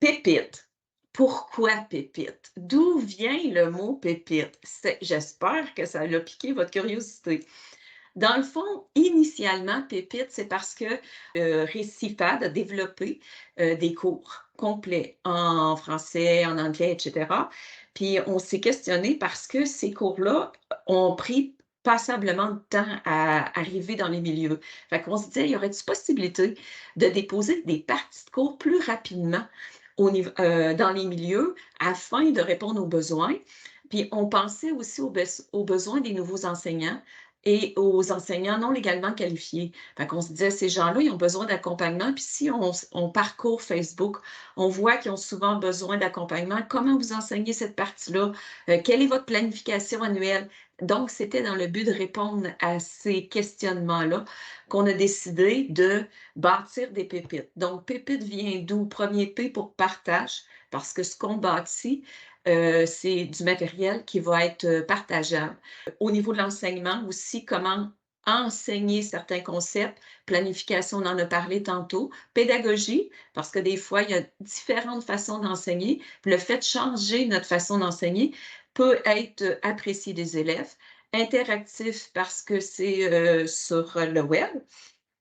Pépite. Pourquoi pépite? D'où vient le mot pépite? J'espère que ça a piqué votre curiosité. Dans le fond, initialement, pépite, c'est parce que Récifad a développé des cours complets en français, en anglais, et cetera. Puis on s'est questionné parce que ces cours-là ont pris passablement de temps à arriver dans les milieux. Fait qu'on se disait, y aurait-il possibilité de déposer des parties de cours plus rapidement dans les milieux afin de répondre aux besoins? Puis on pensait aussi aux besoins des nouveaux enseignants et aux enseignants non légalement qualifiés. Fait qu'on se disait: «Ces gens-là, ils ont besoin d'accompagnement», puis si on parcourt Facebook, on voit qu'ils ont souvent besoin d'accompagnement. Comment vous enseignez cette partie-là? Quelle est votre planification annuelle? Donc c'était dans le but de répondre à ces questionnements-là qu'on a décidé de bâtir des pépites. Donc pépite vient d'où? Premier P pour partage, parce que ce qu'on bâtit, c'est du matériel qui va être, partageable. Au niveau de l'enseignement aussi, comment enseigner certains concepts. Planification, on en a parlé tantôt. Pédagogie, parce que des fois, il y a différentes façons d'enseigner. Le fait de changer notre façon d'enseigner peut être apprécié des élèves. Interactif, parce que c'est sur le web.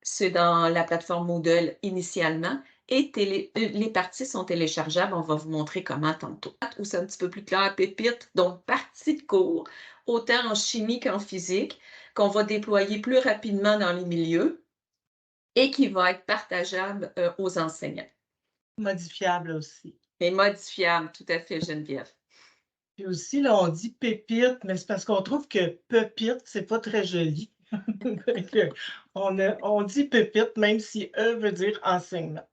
C'est dans la plateforme Moodle initialement et les parties sont téléchargeables. On va vous montrer comment tantôt. Où c'est un petit peu plus clair, pépite, donc partie de cours, autant en chimie qu'en physique, qu'on va déployer plus rapidement dans les milieux et qui va être partageable, aux enseignants Modifiable aussi. et modifiable, tout à fait, Geneviève. Puis aussi, là, on dit pépite, mais c'est parce qu'on trouve que pepite, c'est pas très joli. Fait que on dit pépite, même si E veut dire enseignement.